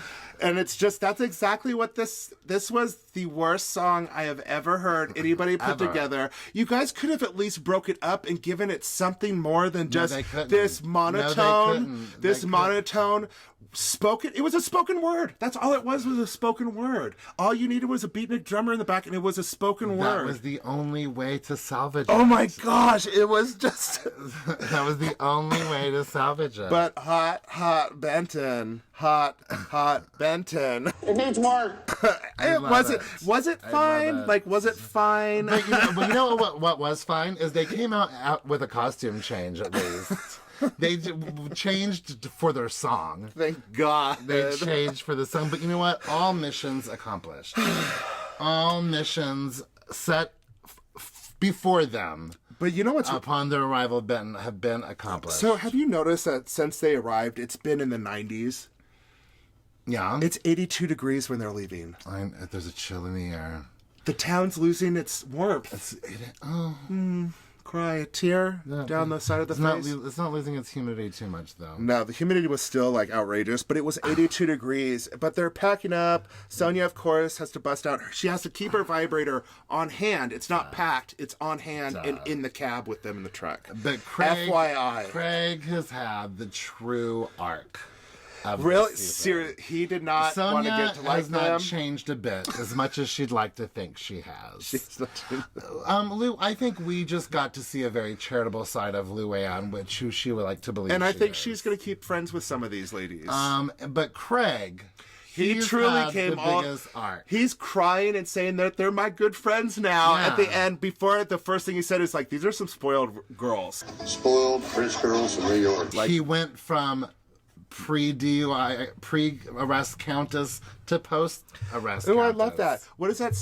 And it's just, that's exactly what this was the worst song I have ever heard anybody put together. You guys could have at least broke it up and given it something more than just this monotone, monotone spoken. It was a spoken word. That's all it was a spoken word. All you needed was a beatnik drummer in the back and it was a spoken word. That was the only way to salvage it. Oh my gosh, it was just... That was the only way to salvage it. But hot Benton. Hot Benton. It needs more. Was it fine? Was it fine? But you know what was fine is they came out with a costume change at least. They changed for their song. Thank God. They changed for the song. But you know what? All missions accomplished. All missions set before them. But you know what's... upon their arrival, Benton, have been accomplished. So have you noticed that since they arrived, it's been in the 90s? Yeah. It's 82 degrees when they're leaving. There's a chill in the air. The town's losing its warmth. Cry a tear down the side of the face. It's not losing its humidity too much, though. No, the humidity was still outrageous, but it was 82 degrees. But they're packing up. Sonia, of course, has to bust out. She has to keep her vibrator on hand. It's not packed. It's on hand and in the cab with them in the truck. But FYI. Craig has had the true arc. Really? Seriously, he did not want to get to like them. Sonia has not changed a bit, as much as she'd like to think she has. Lou, I think we just got to see a very charitable side of Luann, who she would like to believe. And I think she's going to keep friends with some of these ladies. But Craig, He He's truly had came the all. biggest arc. He's crying and saying that they're my good friends now. Yeah. At the end, before the first thing he said is like, "These are some spoiled girls." Spoiled rich girls from New York. He went from pre-DUI, pre-arrest countess to post-arrest countess. Oh, I love that. What is that?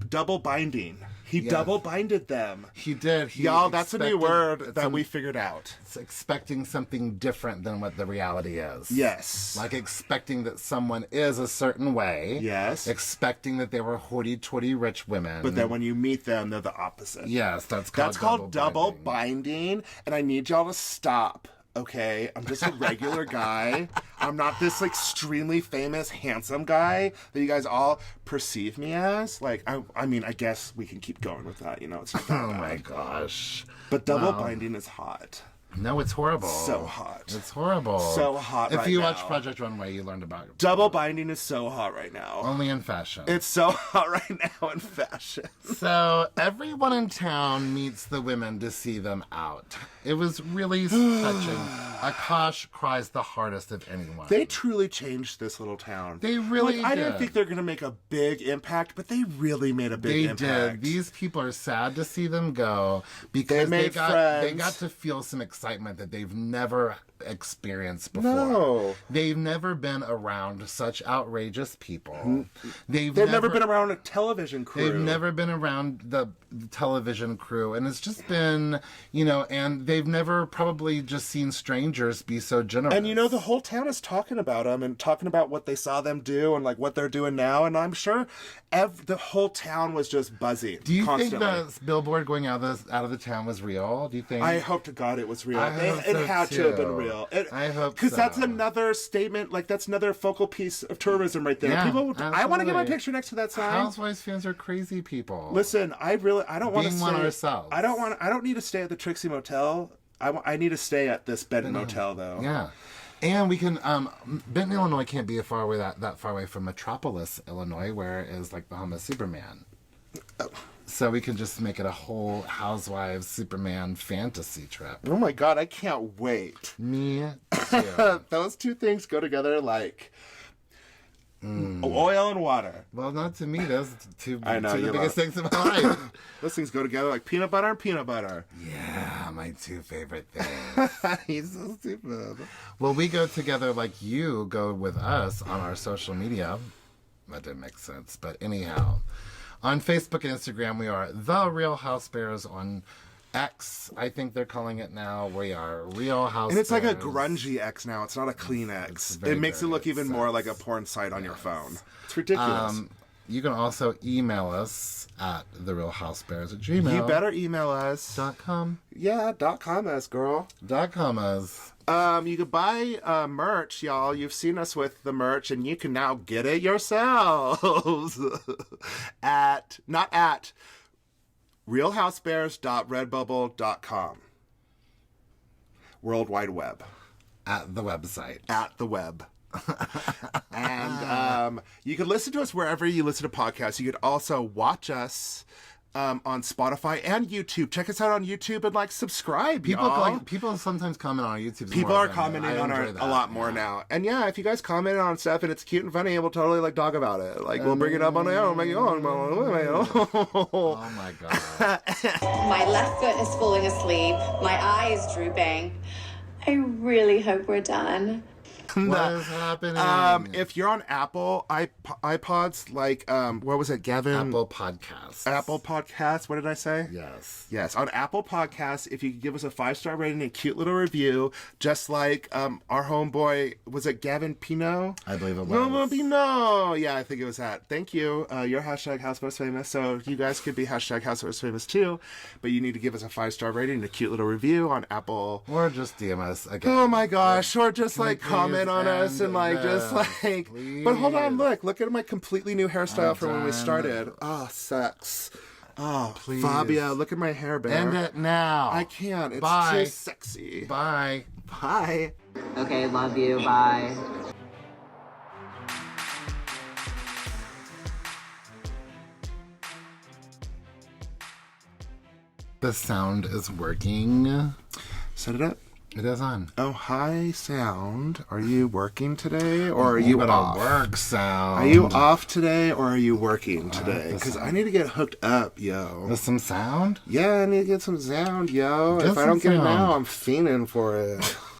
Double binding. He double binded them. He did. Y'all, that's a new word that we figured out. It's expecting something different than what the reality is. Yes. Like expecting that someone is a certain way. Yes. Expecting that they were hoity-toity rich women. But then when you meet them, they're the opposite. Yes, that's called double binding. And I need y'all to stop. Okay, I'm just a regular guy. I'm not this like extremely famous, handsome guy that you guys all perceive me as. Like, I mean, I guess we can keep going with that. You know, it's not that bad. My gosh. But double binding is hot. No, it's horrible. So hot. It's horrible. So hot If right you now. watch Project Runway, you learned about it. Double binding is so hot right now. Only in fashion. It's so hot right now in fashion. So everyone in town meets the women to see them out. It was really touching. Akash cries the hardest of anyone. They truly changed this little town. They really like, I didn't did. think they're going to make a big impact, but they really made a big impact. They did. These people are sad to see them go because they got to feel some excitement that they've never experienced before. No. They've never been around such outrageous people. They've never been around a television crew. They've never been around the television crew. And it's just been, you know, and they've never probably just seen strangers be so generous. And, you know, the whole town is talking about them and talking about what they saw them do and, like, what they're doing now. And I'm sure the whole town was just buzzing. Do you constantly. think the billboard going out of the town was real? Do you think? I hope to God it was real. It It had to have been real. I hope so. Because that's another statement, like, that's another focal piece of tourism right there. Yeah, People, I want to get my absolutely. picture next to that sign. Housewives fans are crazy people. Listen, I don't want to Being stay. one ourselves. I don't need to stay at the Trixie Motel. I need to stay at this Benton Motel, though. Yeah. And we can, Benton, Illinois can't be that far away from Metropolis, Illinois, where is like the home of Superman. Oh. So we can just make it a whole Housewives Superman fantasy trip. Oh my God, I can't wait. Me too. Those two things go together like oil and water. Well, not to me. Those two I know, the you biggest love- things in my life. Those things go together like peanut butter and peanut butter. Yeah, my two favorite things. He's so stupid. Well, we go together like you go with us on our social media. That didn't make sense, but anyhow. On Facebook and Instagram, we are The Real Housebears. On X, I think they're calling it now, we are Real Housebears. And it's like a grungy X now. It's not a clean X. very It makes it dirty. look even more like a porn site on your phone. It's ridiculous. You can also email us at therealhousebears@gmail.com. You better email us. .com. Yeah, .com as girl. .com as. You could buy merch, y'all. You've seen us with the merch, and you can now get it yourselves not at realhousebears.redbubble.com. World Wide Web. At the website. At the web. And you can listen to us wherever you listen to podcasts. You could also watch us on Spotify and YouTube. Check us out on YouTube and subscribe. People sometimes comment on our YouTube. People are commenting on our a lot more now. And yeah, if you guys comment on stuff and it's cute and funny, we'll totally talk about it. We'll bring it up on the air. Oh my God. My left foot is falling asleep. My eye is drooping. I really hope we're done. What is happening? If you're on Apple iPods, what was it, Gavin? Apple Podcasts. Apple Podcasts. What did I say? Yes. On Apple Podcasts, if you could give us a 5-star rating and a cute little review, just like our homeboy, was it Gavin Pino? I believe it was. No, Pino. Yeah, I think it was that. Thank you. You're hashtag Housewives Famous, so you guys could be hashtag Housewives Famous too. But you need to give us a 5-star rating and a cute little review on Apple. Or just DM us again. Oh my gosh! Or just comment on us and please. But hold on, look at my completely new hairstyle from when we started. Oh, sex. Oh, Please. Fabia, look at my hair, bear. End it now. I can't. It's Bye. too sexy. Bye. Bye. Okay, love you. Bye. The sound is working. Set it up. It is on. Oh, hi, sound. Are you working today, or are you off? Work, sound. Are you off today, or are you working today? Because I need to get hooked up, yo. With some sound? Yeah, I need to get some sound, yo. If I don't get it now, I'm fiending for it.